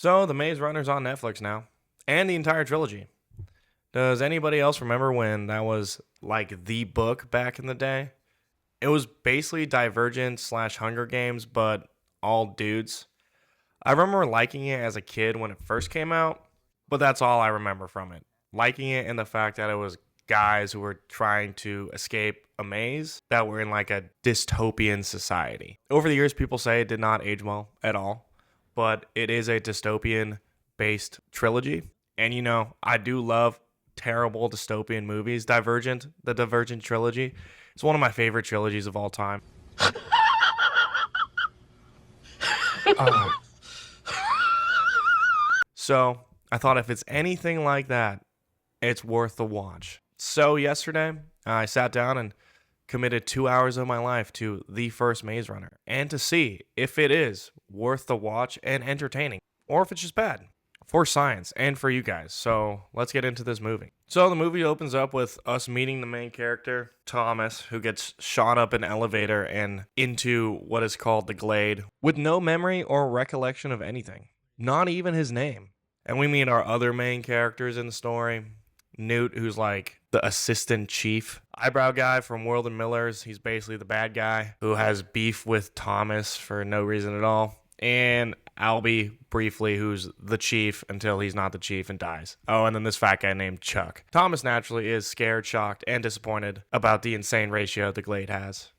So, The Maze Runner's on Netflix now, and the entire trilogy. Does anybody else remember when that was like the book back in the day? It was basically Divergent slash Hunger Games, but all dudes. I remember liking it as a kid when it first came out, but that's all I remember from it. Liking it and the fact that it was guys who were trying to escape a maze that were in like a dystopian society. Over the years, people say it did not age well at all, but it is a dystopian based trilogy. And I do love terrible dystopian movies. The Divergent trilogy, it's one of my favorite trilogies of all time. So I thought if it's anything like that, it's worth the watch. So yesterday, I sat down and committed 2 hours of my life to the first Maze Runner and to see if it is worth the watch and entertaining, or if it's just bad for science and for you guys. So let's get into this movie. So the movie opens up with us meeting the main character, Thomas, who gets shot up an elevator and into what is called the glade with no memory or recollection of anything, not even his name. And we meet our other main characters in the story. Newt, who's like the assistant chief eyebrow guy from World and Miller's. He's basically the bad guy who has beef with Thomas for no reason at all. And Albie, briefly, who's the chief until he's not the chief and dies. Oh, and then this fat guy named Chuck. Thomas naturally is scared, shocked, and disappointed about the insane ratio the glade has.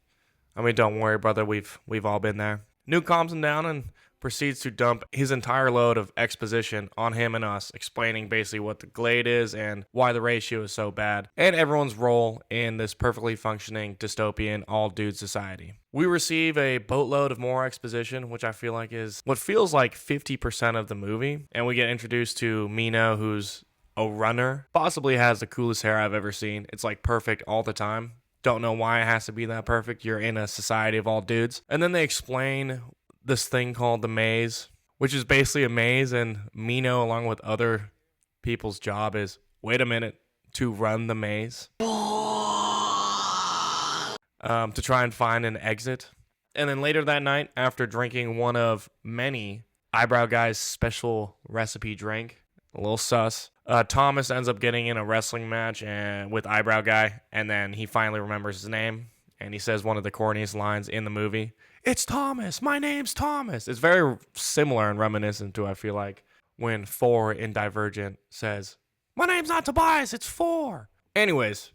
I mean, don't worry, brother. We've all been there. Newt calms him down and proceeds to dump his entire load of exposition on him and us, explaining basically what the glade is and why the ratio is so bad, and everyone's role in this perfectly functioning dystopian all-dude society. We receive a boatload of more exposition, which I feel like is what feels like 50% of the movie, and we get introduced to Mino, who's a runner, possibly has the coolest hair I've ever seen. It's like perfect all the time. Don't know why it has to be that perfect. You're in a society of all dudes. And then they explain this thing called the maze, which is basically a maze, and Mino, along with other people's job is, wait a minute, to run the maze. To try and find an exit. And then later that night, after drinking one of many Eyebrow Guy's special recipe drink, a little sus, Thomas ends up getting in a wrestling match with Eyebrow Guy, and then he finally remembers his name, and he says one of the corniest lines in the movie. It's Thomas. My name's Thomas. It's very similar and reminiscent to, I feel like, when 4 in Divergent says, my name's not Tobias, it's 4. Anyways,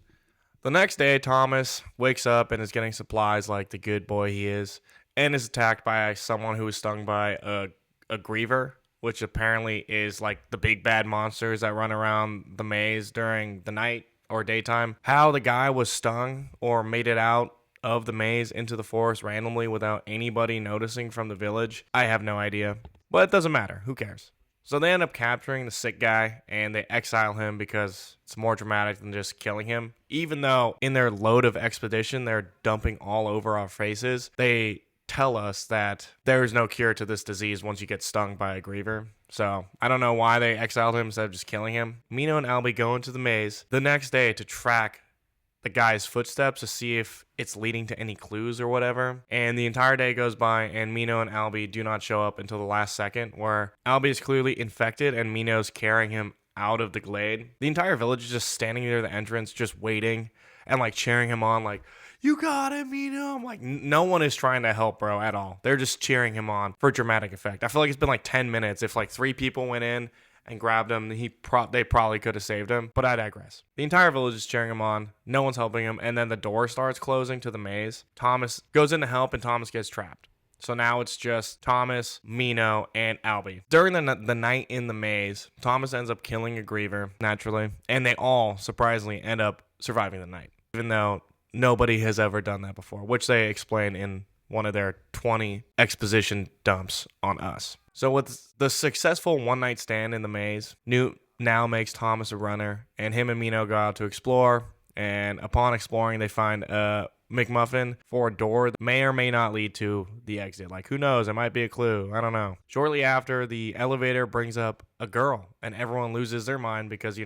the next day, Thomas wakes up and is getting supplies like the good boy he is, and is attacked by someone who was stung by a griever, which apparently is like the big bad monsters that run around the maze during the night or daytime. How the guy was stung or made it out of the maze into the forest randomly without anybody noticing from the village, I have no idea. But it doesn't matter. Who cares? So they end up capturing the sick guy and they exile him because it's more dramatic than just killing him. Even though in their load of expedition, they're dumping all over our faces, they tell us that there is no cure to this disease once you get stung by a griever. So I don't know why they exiled him instead of just killing him. Mino and Albie go into the maze the next day to track the guy's footsteps to see if it's leading to any clues or whatever. And the entire day goes by and Mino and Albie do not show up until the last second, where Albie is clearly infected and Mino's carrying him out of the glade. The entire village is just standing near the entrance, just waiting and like cheering him on, like, you got it, Mino. I'm like, no one is trying to help, bro, at all. They're just cheering him on for dramatic effect. I feel like it's been like 10 minutes. If like 3 people went in and grabbed him, they probably could have saved him, but I digress. The entire village is cheering him on. No one's helping him, and then the door starts closing to the maze. Thomas goes in to help, and Thomas gets trapped. So now it's just Thomas, Mino, and Albie. During the night in the maze, Thomas ends up killing a griever, naturally, and they all, surprisingly, end up surviving the night, even though nobody has ever done that before, which they explain in one of their 20 exposition dumps on us. So with the successful one-night stand in the maze, Newt now makes Thomas a runner, and him and Mino go out to explore, and upon exploring, they find a McMuffin for a door that may or may not lead to the exit. Like, who knows? It might be a clue. I don't know. Shortly after, the elevator brings up a girl, and everyone loses their mind because,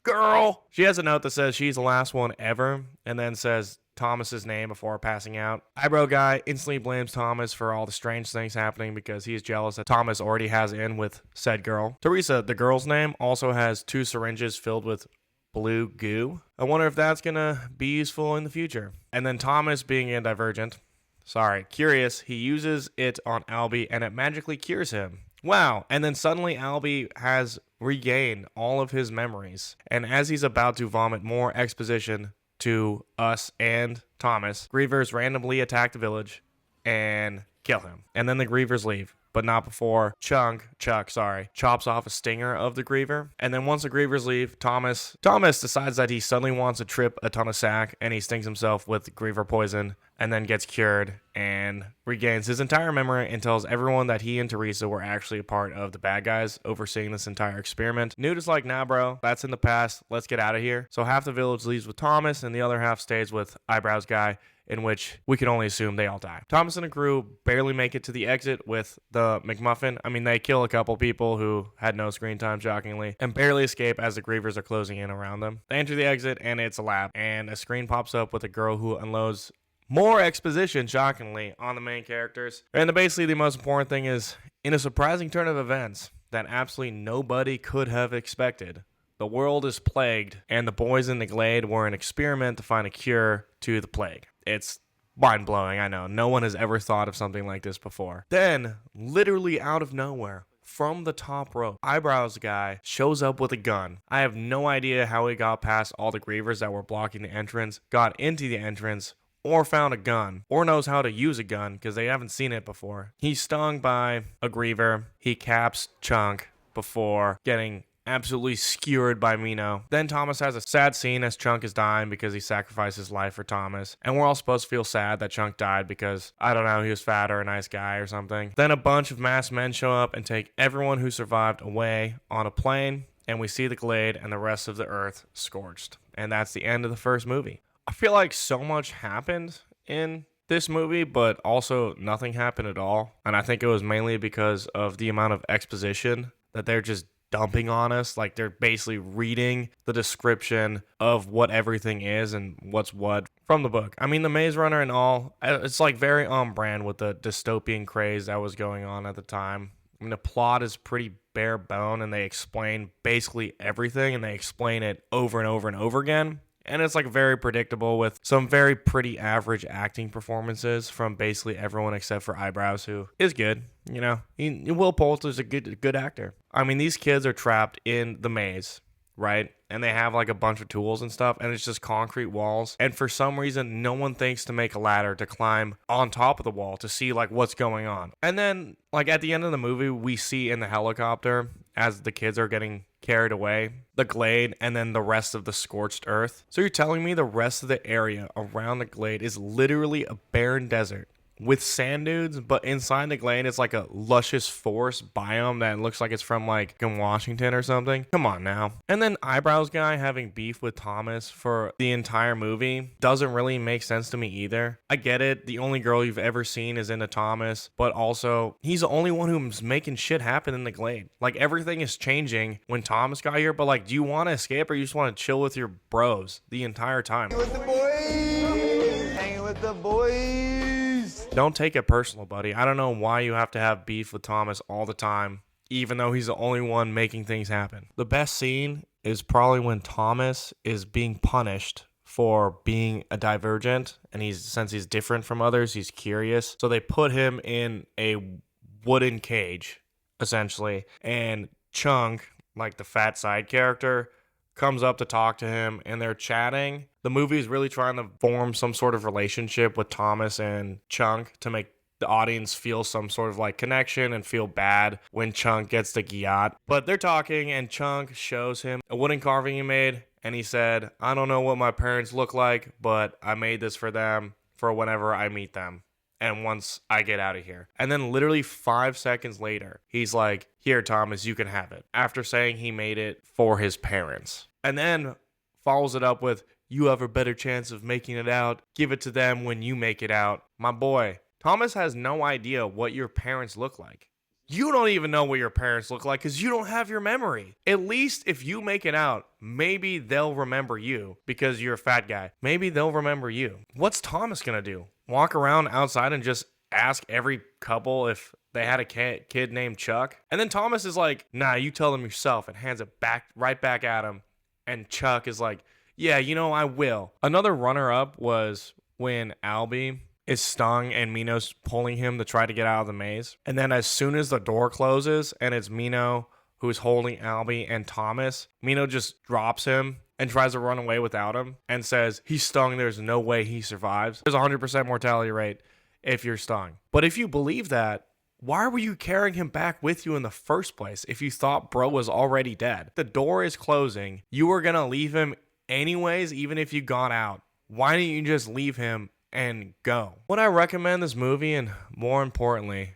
girl! She has a note that says she's the last one ever, and then says, Thomas's name before passing out. Eyebrow guy instantly blames Thomas for all the strange things happening because he is jealous that Thomas already has in with said girl. Teresa, the girl's name, also has 2 syringes filled with blue goo. I wonder if that's gonna be useful in the future. And then Thomas, being a curious, he uses it on Albie and it magically cures him. Wow. And then suddenly Albie has regained all of his memories. And as he's about to vomit more exposition to us and Thomas, Grievers randomly attack the village and kill him. And then the Grievers leave, but not before Chuck chops off a stinger of the Griever. And then once the Grievers leave, Thomas decides that he suddenly wants to trip a ton of sack, and he stings himself with Griever poison, and then gets cured and regains his entire memory and tells everyone that he and Teresa were actually a part of the bad guys overseeing this entire experiment. Newt is like, nah bro, that's in the past, let's get out of here. So half the village leaves with Thomas and the other half stays with Eyebrows guy, in which we can only assume they all die. Thomas and the crew barely make it to the exit with the McMuffin. I mean, they kill a couple people who had no screen time, shockingly, and barely escape as the Grievers are closing in around them. They enter the exit, and it's a lab, and a screen pops up with a girl who unloads more exposition, shockingly, on the main characters. And basically, the most important thing is, in a surprising turn of events that absolutely nobody could have expected, the world is plagued, and the boys in the glade were an experiment to find a cure to the plague. It's mind-blowing, I know. No one has ever thought of something like this before. Then, literally out of nowhere, from the top rope, Eyebrows guy shows up with a gun. I have no idea how he got past all the Grievers that were blocking the entrance, got into the entrance, or found a gun, or knows how to use a gun, because they haven't seen it before. He's stung by a Griever. He caps Chunk before getting absolutely skewered by Mino. Then Thomas has a sad scene as Chunk is dying because he sacrificed his life for Thomas. And we're all supposed to feel sad that Chunk died because, I don't know, he was fat or a nice guy or something. Then a bunch of masked men show up and take everyone who survived away on a plane. And we see the glade and the rest of the earth scorched. And that's the end of the first movie. I feel like so much happened in this movie, but also nothing happened at all. And I think it was mainly because of the amount of exposition that they're just dumping on us. Like, they're basically reading the description of what everything is and what's what from the book. I mean, the Maze Runner and all, it's like very on brand with the dystopian craze that was going on at the time. I mean, the plot is pretty bare bone, and they explain basically everything, and they explain it over and over and over again. And it's like very predictable with some very pretty average acting performances from basically everyone except for Eyebrows, who is good. You know, Will Poulter is a good actor. I mean, these kids are trapped in the maze, right? And they have like a bunch of tools and stuff, and it's just concrete walls. And for some reason, no one thinks to make a ladder to climb on top of the wall to see like what's going on. And then like at the end of the movie, we see in the helicopter as the kids are getting carried away, the glade, and then the rest of the scorched earth. So you're telling me the rest of the area around the glade is literally a barren desert with sand dunes, but inside the glade it's like a luscious forest biome that looks like it's from like in Washington or something. Come on now. And then Eyebrows guy having beef with Thomas for the entire movie doesn't really make sense to me either. I get it, the only girl you've ever seen is into Thomas, but also he's the only one who's making shit happen in the glade. Like, everything is changing when Thomas got here, but like, do you want to escape or you just want to chill with your bros the entire time? Hanging with the boys! Hanging with the boys! Don't take it personal, buddy. I don't know why you have to have beef with Thomas all the time, even though he's the only one making things happen. The best scene is probably when Thomas is being punished for being a divergent, and since he's different from others, he's curious. So they put him in a wooden cage, essentially, and Chunk, like the fat side character, comes up to talk to him, and they're chatting. The movie is really trying to form some sort of relationship with Thomas and Chunk to make the audience feel some sort of like connection and feel bad when Chunk gets the gyat. But they're talking, and Chunk shows him a wooden carving he made, and he said, I don't know what my parents look like, but I made this for them for whenever I meet them and once I get out of here. And then literally 5 seconds later, he's like, here, Thomas, you can have it, after saying he made it for his parents. And then follows it up with, you have a better chance of making it out. Give it to them when you make it out. My boy, Thomas has no idea what your parents look like. You don't even know what your parents look like because you don't have your memory. At least if you make it out, maybe they'll remember you because you're a fat guy. Maybe they'll remember you. What's Thomas gonna do? Walk around outside and just ask every couple if they had a kid named Chuck? And then Thomas is like, nah, you tell them yourself, and hands it right back at him. And Chuck is like, yeah, I will. Another runner up was when Albie is stung and Mino's pulling him to try to get out of the maze. And then as soon as the door closes and it's Mino who's holding Albie and Thomas, Mino just drops him and tries to run away without him and says, he's stung, there's no way he survives. There's a 100% mortality rate if you're stung. But if you believe that, why were you carrying him back with you in the first place if you thought bro was already dead? The door is closing. You were going to leave him anyways, even if you got out. Why didn't you just leave him and go? Would I recommend this movie? And more importantly,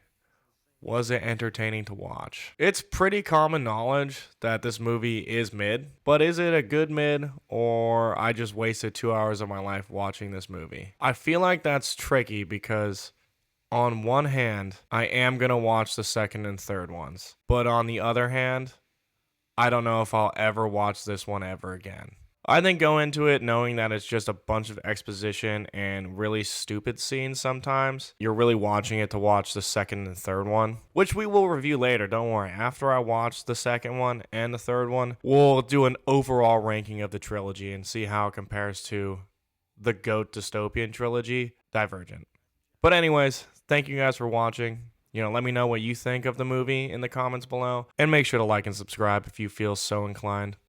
was it entertaining to watch? It's pretty common knowledge that this movie is mid, but is it a good mid, or I just wasted 2 hours of my life watching this movie? I feel like that's tricky because on one hand, I am going to watch the second and third ones, but on the other hand, I don't know if I'll ever watch this one ever again. I think go into it knowing that it's just a bunch of exposition and really stupid scenes sometimes. You're really watching it to watch the second and third one, which we will review later, don't worry. After I watch the second one and the third one, we'll do an overall ranking of the trilogy and see how it compares to the GOAT dystopian trilogy, Divergent. But anyways, thank you guys for watching. Let me know what you think of the movie in the comments below, and make sure to like and subscribe if you feel so inclined.